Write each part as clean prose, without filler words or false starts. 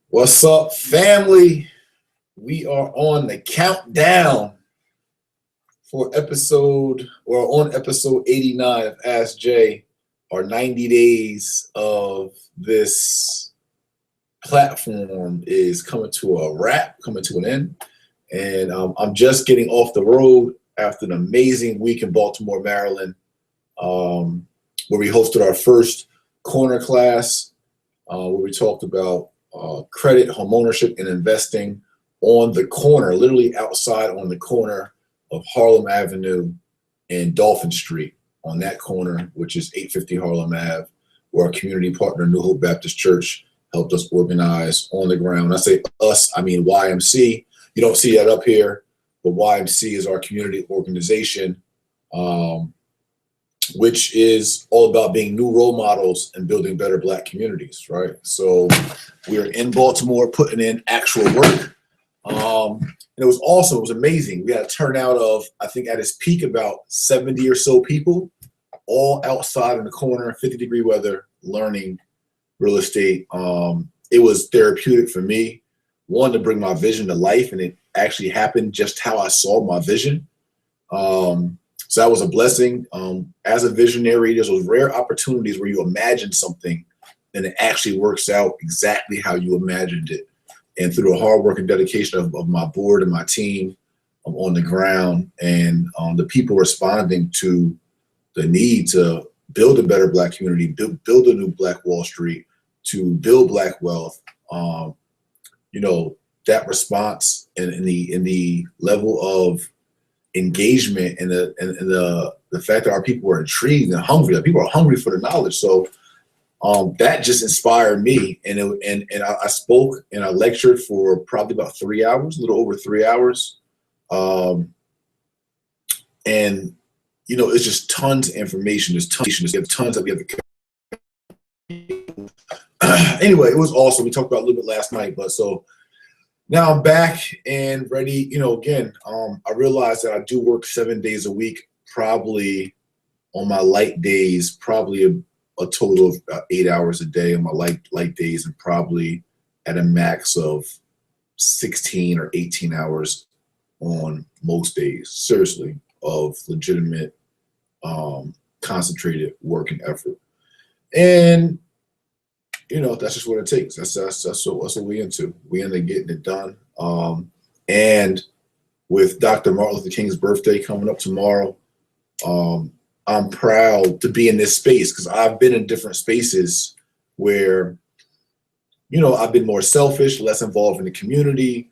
What's up, family? We are on the countdown for episode 89 of Ask Jay, our 90 days of this platform is coming to a wrap, coming to an end. And I'm just getting off the road after an amazing week in Baltimore, Maryland, where we hosted our first corner class, where we talked about credit, homeownership, and investing on the corner, literally outside on the corner of Harlem Avenue and Dolphin Street, on that corner, which is 850 Harlem Ave, where our community partner, New Hope Baptist Church, helped us organize on the ground. When I say us, I mean YMC. You don't see that up here, but YMC is our community organization, which is all about being new role models and building better Black communities, right? So we are in Baltimore putting in actual work. And it was awesome. It was amazing. We had a turnout of, I think at its peak, about 70 or so people, all outside in the corner, 50-degree weather, learning real estate. It was therapeutic for me, one, to bring my vision to life, and it actually happened just how I saw my vision. So that was a blessing. As a visionary, there's those rare opportunities where you imagine something and it actually works out exactly how you imagined it. And through the hard work and dedication of my board and my team on the ground, and the people responding to the need to build a better Black community, build a new Black Wall Street, to build Black wealth, that response and the level of engagement and the fact that our people were intrigued and hungry, that people are hungry for the knowledge. So that just inspired me, and I spoke and I lectured for probably about 3 hours, a little over 3 hours, and it's just tons of information. There's tons that we have to. Anyway, it was awesome. We talked about it a little bit last night, but so now I'm back and ready. Again, I realized that I do work 7 days a week, probably on my light days, probably a total of about 8 hours a day on my light days, and probably at a max of 16 or 18 hours on most days, seriously, of legitimate, concentrated work and effort. And that's just what it takes. That's what we into. We into getting it done. And with Dr. Martin Luther King's birthday coming up tomorrow, I'm proud to be in this space, because I've been in different spaces where, I've been more selfish, less involved in the community,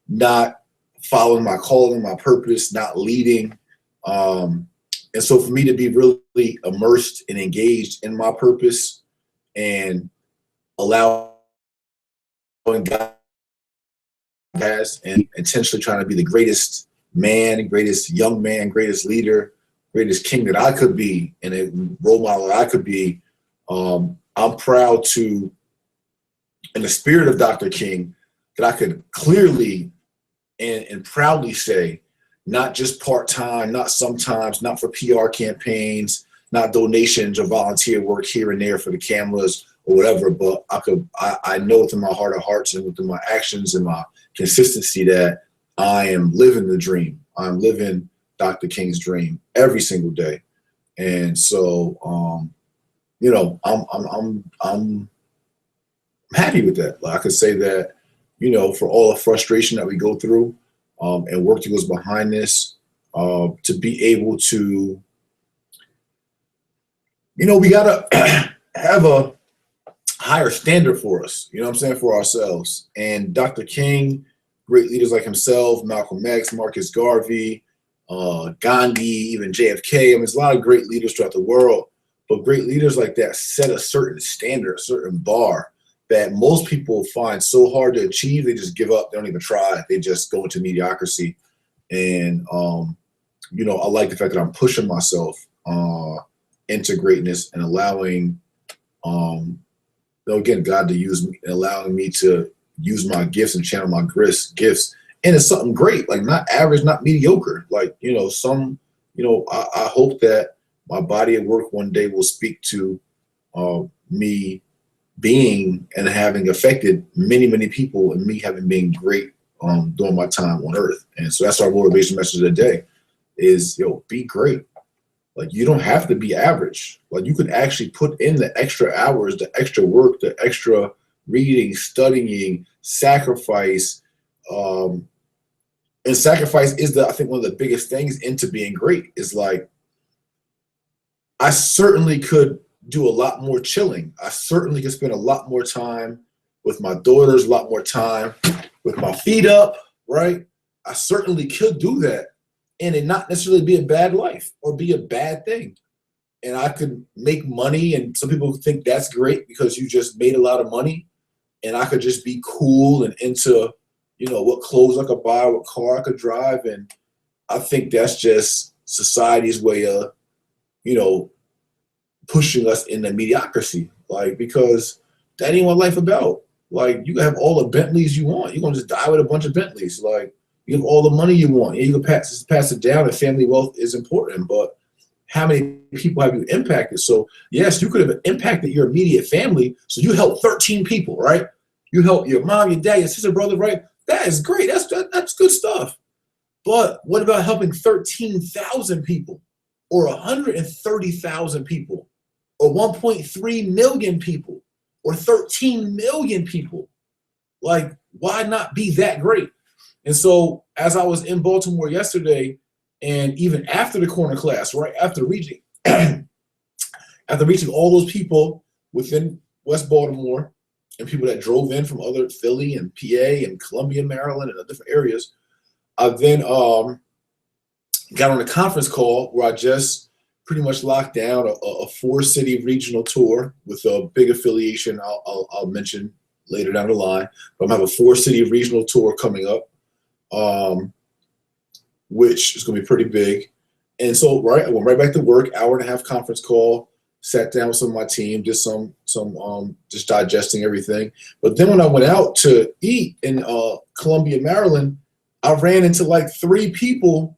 not following my calling, my purpose, not leading. And so for me to be really immersed and engaged in my purpose and allowing God has, and intentionally trying to be the greatest man, greatest young man, greatest leader, greatest king that I could be, and a role model that I could be, I'm proud to, in the spirit of Dr. King, that I could clearly and proudly say, not just part-time, not sometimes, not for PR campaigns, not donations or volunteer work here and there for the cameras or whatever, but I know within my heart of hearts and within my actions and my consistency that I am living the dream. I'm living Dr. King's dream every single day. And so, I'm happy with that. Like, I could say that, for all the frustration that we go through, and work that goes behind this, to be able to, we gotta have a higher standard for us, for ourselves. And Dr. King, great leaders like himself, Malcolm X, Marcus Garvey, Gandhi, even JFK. There's a lot of great leaders throughout the world, but great leaders like that set a certain standard, a certain bar that most people find so hard to achieve. They just give up. They don't even try. They just go into mediocrity. And, I like the fact that I'm pushing myself into greatness and allowing, again, God to use me and allowing me to use my gifts and channel my gifts. And it's something great, like not average, not mediocre. Like, I hope that my body of work one day will speak to me being and having affected many, many people, and me having been great during my time on earth. And so that's our motivation message of the day is, be great. Like, you don't have to be average. Like, you could actually put in the extra hours, the extra work, the extra reading, studying, sacrifice. And sacrifice is I think one of the biggest things into being great is like, I certainly could do a lot more chilling. I certainly could spend a lot more time with my daughters, a lot more time with my feet up, right? I certainly could do that and it not necessarily be a bad life or be a bad thing. And I could make money, and some people think that's great because you just made a lot of money, and I could just be cool and into, what clothes I could buy, what car I could drive. And I think that's just society's way of, pushing us into mediocrity. Like, because that ain't what life about. Like, you can have all the Bentleys you want. You're gonna just die with a bunch of Bentleys. Like, you have all the money you want. Yeah, you can pass it down, and family wealth is important, but how many people have you impacted? So yes, you could have impacted your immediate family. So you helped 13 people, right? You helped your mom, your dad, your sister, brother, right? That is great. That's good stuff. But what about helping 13,000 people, or 130,000 people, or 1.3 million people, or 13 million people? Like, why not be that great? And so as I was in Baltimore yesterday, and even after the corner class, right after reaching all those people within West Baltimore and people that drove in from other Philly and PA and Columbia, Maryland, and different areas, I then got on a conference call where I just pretty much locked down a 4-city regional tour with a big affiliation I'll mention later down the line. But I'm having a 4-city regional tour coming up, which is going to be pretty big. And so, I went right back to work, hour and a half conference call, sat down with some of my team, did some just digesting everything. But then when I went out to eat in Columbia, Maryland, I ran into like 3 people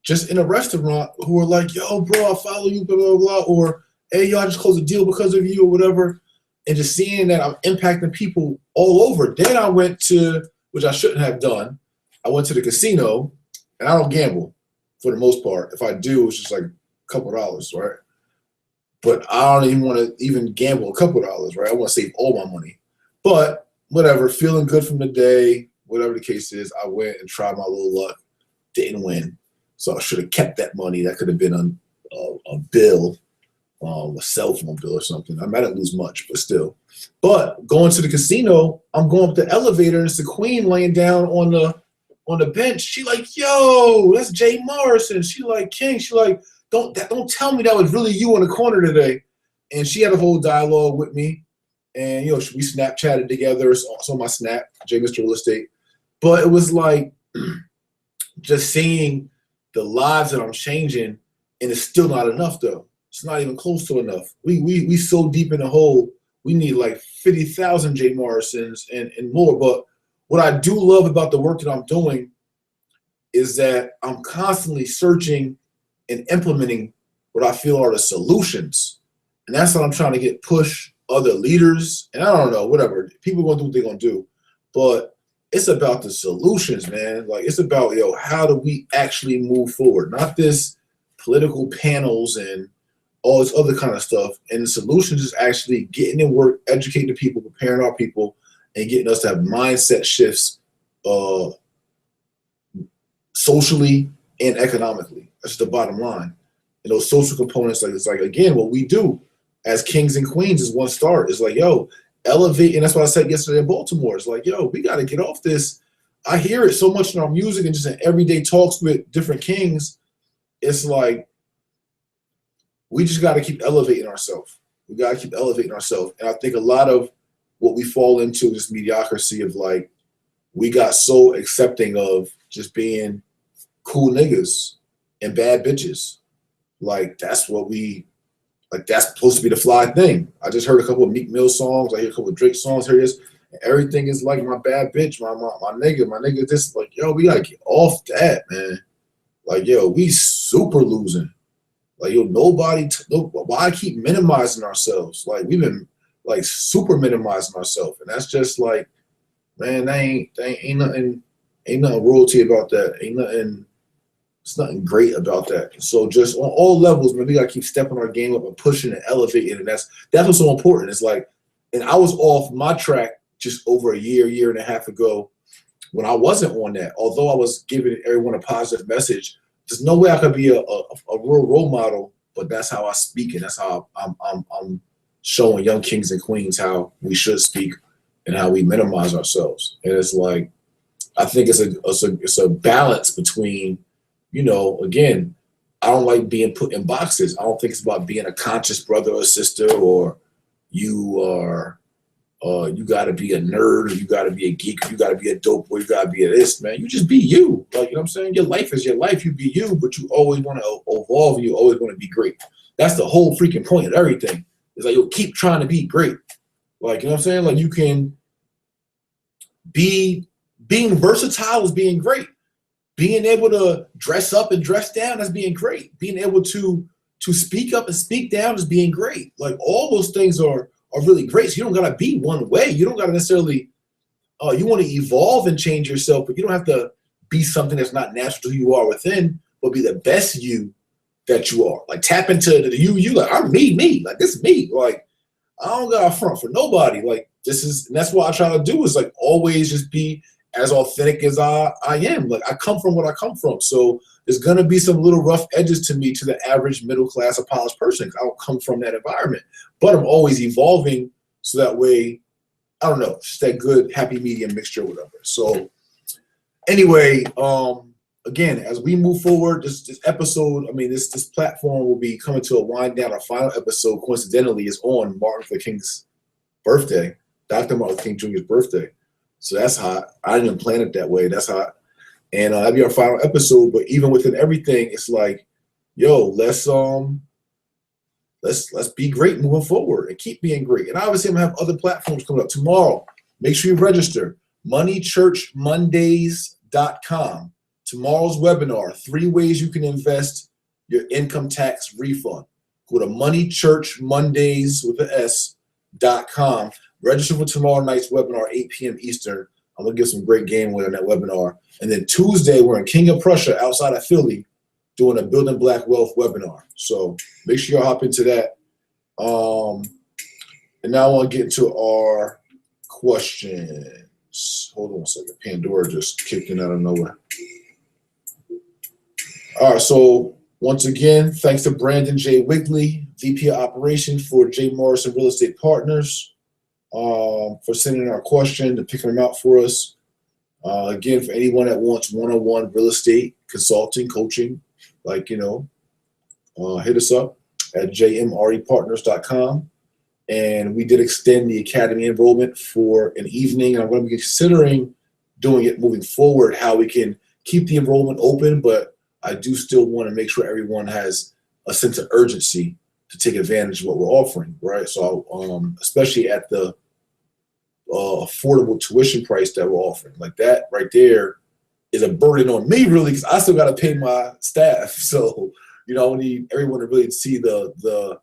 just in a restaurant who were like, yo, bro, I follow you, blah, blah, blah, or hey, yo, I just closed a deal because of you or whatever. And just seeing that I'm impacting people all over. Then I went to, which I shouldn't have done, I went to the casino, and I don't gamble for the most part. If I do, it's just like a couple dollars, right? But I don't even want to even gamble a couple dollars, right? I want to save all my money. But whatever, feeling good from the day, whatever the case is, I went and tried my little luck. Didn't win. So I should have kept that money. That could have been on a bill, a cell phone bill or something. I might not lose much, but still. But going to the casino, I'm going up the elevator, and it's the queen laying down on the bench. She like, yo, that's Jay Morrison. She like, King. She like, don't tell me that was really you in the corner today. And she had a whole dialogue with me. And, we Snapchatted together. It's on my Snap, Jay Mr.Real Estate. But it was like just seeing the lives that I'm changing, and it's still not enough though. It's not even close to enough. We so deep in the hole. We need like 50,000 Jay Morrisons and more. But what I do love about the work that I'm doing is that I'm constantly searching and implementing what I feel are the solutions. And that's what I'm trying to push other leaders. And I don't know, whatever. People are going to do what they're going to do. But it's about the solutions, man. Like, it's about, how do we actually move forward? Not this political panels and all this other kind of stuff. And the solutions is actually getting in work, educating the people, preparing our people, and getting us to have mindset shifts socially and economically. That's the bottom line. And those social components, it's like, again, what we do as kings and queens is one start. It's like, elevate. And that's what I said yesterday in Baltimore. It's like, we got to get off this. I hear it so much in our music and just in everyday talks with different kings. It's like, we just got to keep elevating ourselves. We got to keep elevating ourselves. And I think a lot of what we fall into is this mediocrity of like, we got so accepting of just being cool niggas and bad bitches. Like, that's supposed to be the fly thing. I just heard a couple of Meek Mill songs. I hear a couple of Drake songs. Here it is. Everything is like my bad bitch, my nigga. This like, we gotta get off that, man. Like, we super losing. Like, yo, why keep minimizing ourselves? Like, we've been like super minimizing ourselves. And that's just like, man, ain't nothing royalty about that. It's nothing great about that. So just on all levels, man, we gotta keep stepping our game up and pushing and elevating. And that's what's so important. It's like, and I was off my track just over a year and a half ago when I wasn't on that. Although I was giving everyone a positive message, there's no way I could be a real role model, but that's how I speak, and that's how I'm showing young kings and queens how we should speak and how we minimize ourselves. And it's like, I think it's a balance between, you know, again, I don't like being put in boxes. I don't think it's about being a conscious brother or sister, or you are you got to be a nerd, or you got to be a geek, or you got to be a dope boy, you got to be a this, man. You just be you. Like, you know what I'm saying? Your life is your life. You be you, but you always want to evolve. And you always want to be great. That's the whole freaking point of everything. It's like, you'll keep trying to be great. Like, you know what I'm saying? Like, you can being versatile is being great. Being able to dress up and dress down is being great. Being able to speak up and speak down is being great. Like, all those things are really great. So you don't gotta be one way. You don't gotta necessarily you want to evolve and change yourself, but you don't have to be something that's not natural to who you are within, but be the best you that you are. Like, tap into the you like, I'm me. Like, this is me. Like, I don't got a front for nobody. Like, and that's what I try to do, is like always just be as authentic as I am. Like, I come from what I come from. So there's gonna be some little rough edges to me, to the average middle class or polished person. I don't come from that environment, but I'm always evolving, so that way, I don't know, just that good happy medium mixture or whatever. So anyway, again, as we move forward, this episode, I mean, this platform will be coming to a wind down. Our final episode, coincidentally, is on Martin Luther King's birthday, Dr. Martin Luther King Jr.'s birthday. So that's hot. I didn't even plan it that way. That's hot. And that'll be our final episode. But even within everything, it's like, yo, let's be great moving forward and keep being great. And obviously, I'm gonna have other platforms coming up tomorrow. Make sure you register. moneychurchmondays.com. Tomorrow's webinar: 3 ways you can invest your income tax refund. Go to moneychurchmondays with an S.com. Register for tomorrow night's webinar, 8 p.m. Eastern. I'm going to give some great game away on that webinar. And then Tuesday, we're in King of Prussia outside of Philly doing a Building Black Wealth webinar. So make sure you hop into that. And now I want to get into our questions. Hold on a second. Pandora just kicked in out of nowhere. All right, so once again, thanks to Brandon J. Wigley, VP of Operations for J. Morrison Real Estate Partners, for sending our question and picking them out for us. Again, for anyone that wants one-on-one real estate consulting, coaching, like, hit us up at jmrepartners.com. And we did extend the Academy enrollment for an evening, and I'm going to be considering doing it moving forward, how we can keep the enrollment open, but I do still want to make sure everyone has a sense of urgency to take advantage of what we're offering, right? So, especially at the affordable tuition price that we're offering, like that right there is a burden on me, really, because I still got to pay my staff. So, I need everyone to really see the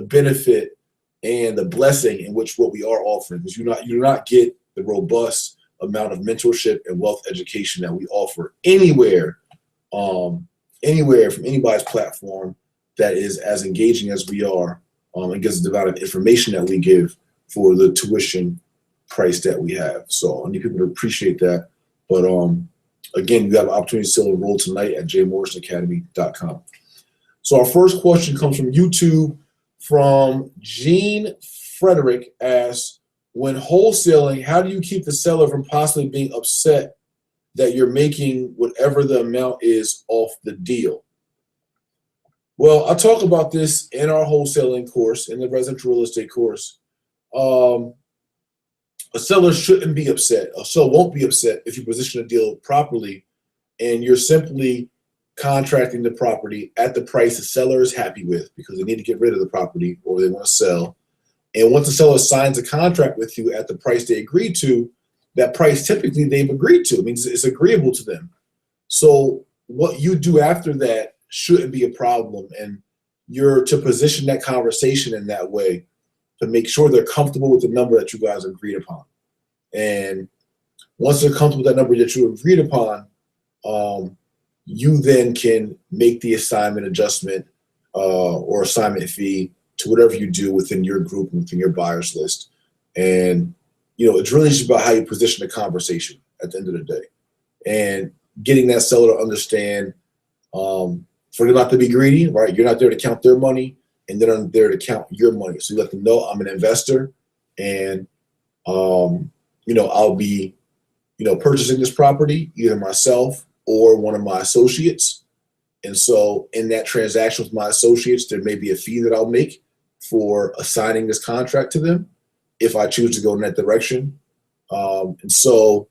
benefit and the blessing in which what we are offering, because you do not get the robust amount of mentorship and wealth education that we offer anywhere from anybody's platform that is as engaging as we are, and gives the amount of information that we give for the tuition price that we have. So I need people to appreciate that. But again, you have an opportunity to still enroll tonight at jmorrisonacademy.com. So our first question comes from YouTube, from Gene Frederick, asks, when wholesaling, how do you keep the seller from possibly being upset that you're making whatever the amount is off the deal? Well, I talk about this in our wholesaling course, in the residential real estate course. A seller shouldn't be upset. A seller won't be upset if you position a deal properly and you're simply contracting the property at the price the seller is happy with, because they need to get rid of the property or they want to sell. And once the seller signs a contract with you at the price they agreed to, that price typically they've agreed to. It means it's agreeable to them. So what you do after that shouldn't be a problem. And you're to position that conversation in that way to make sure they're comfortable with the number that you guys agreed upon. And once they're comfortable with that number that you agreed upon, you then can make the assignment adjustment or assignment fee to whatever you do within your group and within your buyers list. And, it's really just about how you position the conversation at the end of the day and getting that seller to understand for them not to be greedy, right? You're not there to count their money and they're not there to count your money. So you let them know I'm an investor and, I'll be, purchasing this property, either myself or one of my associates. And so in that transaction with my associates, there may be a fee that I'll make for assigning this contract to them if I choose to go in that direction. And so,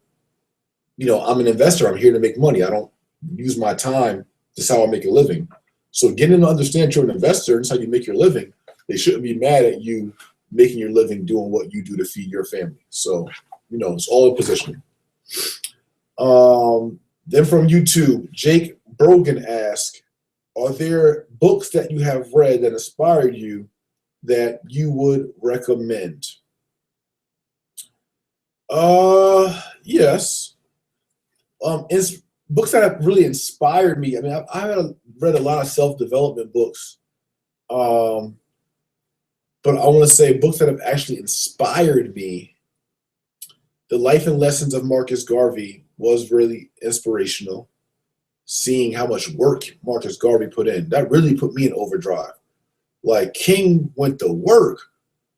I'm an investor. I'm here to make money. I don't use my time. That's how I make a living. So getting them to understand you're an investor and that's how you make your living. They shouldn't be mad at you making your living doing what you do to feed your family. So, it's all a positioning. Then from YouTube, Jake Brogan asked, are there books that you have read that inspired you that you would recommend? Yes. Books that have really inspired me. I mean, I've read a lot of self-development books. But I want to say books that have actually inspired me. The Life and Lessons of Marcus Garvey was really inspirational. Seeing how much work Marcus Garvey put in, that really put me in overdrive. Like King went to work.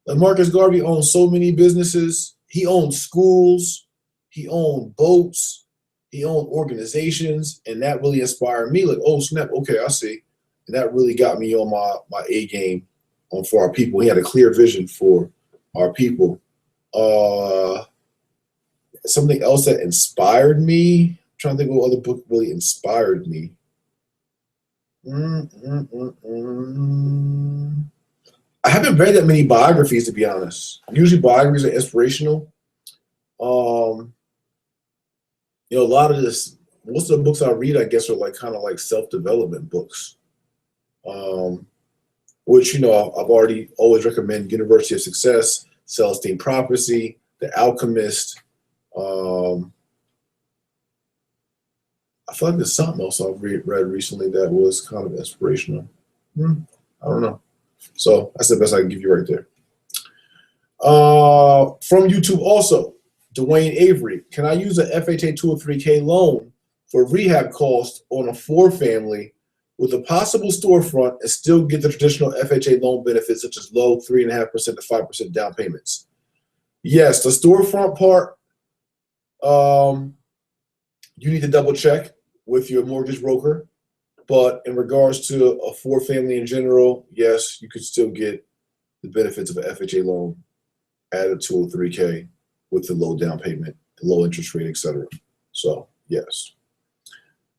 Like Marcus Garvey owned so many businesses. He owned schools. He owned boats. He owned organizations. And that really inspired me. Like, oh, snap. Okay, I see. And that really got me on my A game for our people. He had a clear vision for our people. Something else that inspired me. I'm trying to think of what other book really inspired me. I haven't read that many biographies, to be honest. Usually biographies are inspirational. A lot of this, most of the books I read, I guess, are kind of like self-development books. Which, I've always recommend University of Success, Celestine Prophecy, The Alchemist. I feel like there's something else I've read recently that was kind of inspirational. I don't know. So that's the best I can give you right there. From YouTube also, Dwayne Avery, can I use a FHA 203K loan for rehab costs on a 4-family with a possible storefront and still get the traditional FHA loan benefits such as low 3.5% to 5% down payments? Yes, the storefront part, you need to double check with your mortgage broker. But in regards to a 4-family in general, yes, you could still get the benefits of an FHA loan at a 203K with the low down payment, the low interest rate, etc. So, yes.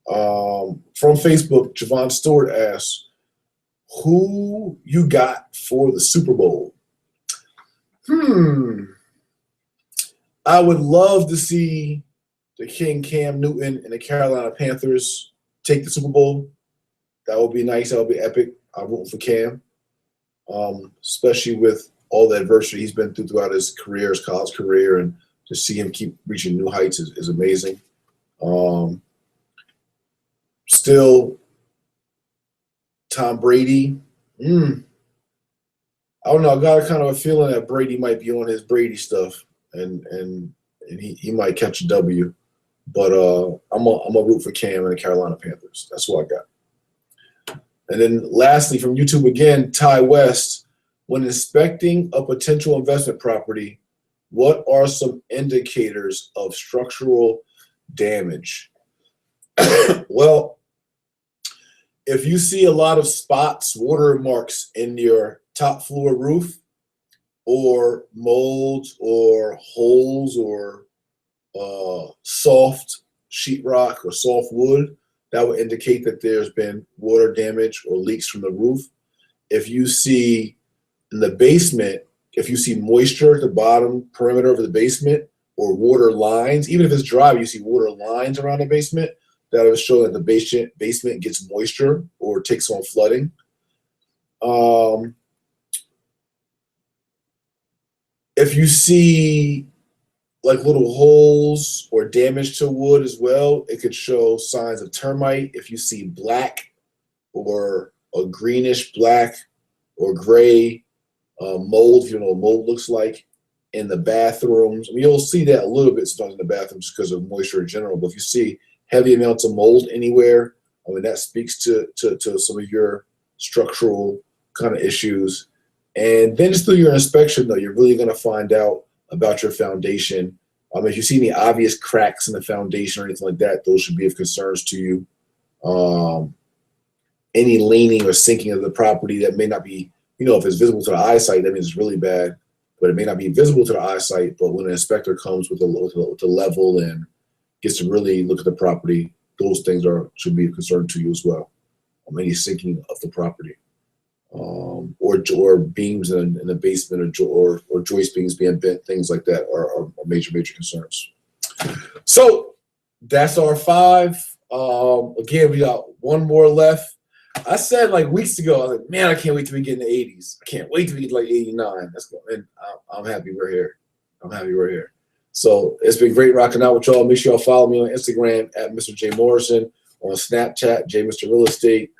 From Facebook, Javon Stewart asks, who you got for the Super Bowl? I would love to see the King Cam Newton and the Carolina Panthers take the Super Bowl. That would be nice. That would be epic. I'm rooting for Cam, especially with all the adversity he's been through throughout his career, his college career, and to see him keep reaching new heights is amazing. Still, Tom Brady. I don't know. I got kind of a feeling that Brady might be on his Brady stuff, and he might catch a W. But I'm a root for Cam and the Carolina Panthers. That's what I got. And then lastly, from YouTube again, Ty West, when inspecting a potential investment property, what are some indicators of structural damage? Well, if you see a lot of spots, watermarks in your top floor roof, or molds or holes or soft sheetrock or soft wood, that would indicate that there's been water damage or leaks from the roof. If you see in the basement, if you see moisture at the bottom perimeter of the basement or water lines, even if it's dry, you see water lines around the basement, that will show that the basement gets moisture or takes on flooding. If you see like little holes or damage to wood as well, it could show signs of termite. If you see black or a greenish black or gray mold, if you know what mold looks like in the bathrooms. I mean, you'll see that a little bit sometimes in the bathrooms because of moisture in general. But if you see heavy amounts of mold anywhere, I mean, that speaks to some of your structural kind of issues. And then just through your inspection, though, you're really going to find out about your foundation. If you see any obvious cracks in the foundation or anything like that, those should be of concerns to you. Any leaning or sinking of the property that may not be, if it's visible to the eyesight, that means it's really bad. But it may not be visible to the eyesight. But when an inspector comes with a level and gets to really look at the property, those things should be of concern to you as well. Any sinking of the property, or beams in the basement, or joist beams being bent, things like that are major concerns. So that's our 5. Again, we got one more left. I said like weeks ago, I was like, man, I can't wait till we get in the 80s. I can't wait till we get like 89. That's good. And I'm happy we're here. So it's been great rocking out with y'all. Make sure y'all follow me on Instagram at Mr. J Morrison, on Snapchat, J Mr. Real Estate.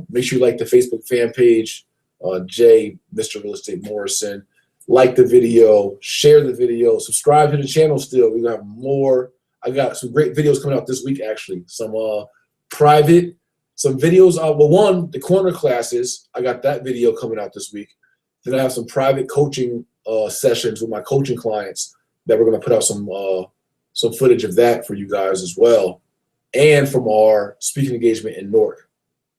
Make sure you like the Facebook fan page, J Mr. Real Estate Morrison. Like the video, share the video, subscribe to the channel still. We're gonna have more. I got some great videos coming out this week, actually. Some videos. One, the corner classes. I got that video coming out this week. Then I have some private coaching sessions with my coaching clients that we're going to put out some footage of that for you guys as well, and from our speaking engagement in Newark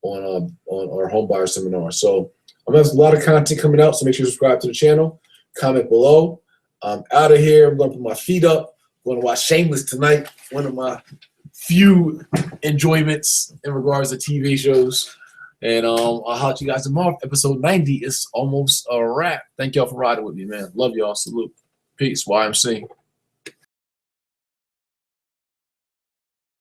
on our home buyer seminar. So I'm gonna have a lot of content coming out. So make sure you subscribe to the channel. Comment below. I'm out of here. I'm going to put my feet up. I'm going to watch Shameless tonight. One of my few enjoyments in regards to TV shows. And I'll holler at you guys tomorrow. Episode 90 is almost a wrap. Thank y'all for riding with me, man. Love y'all. Salute. Peace. YMC.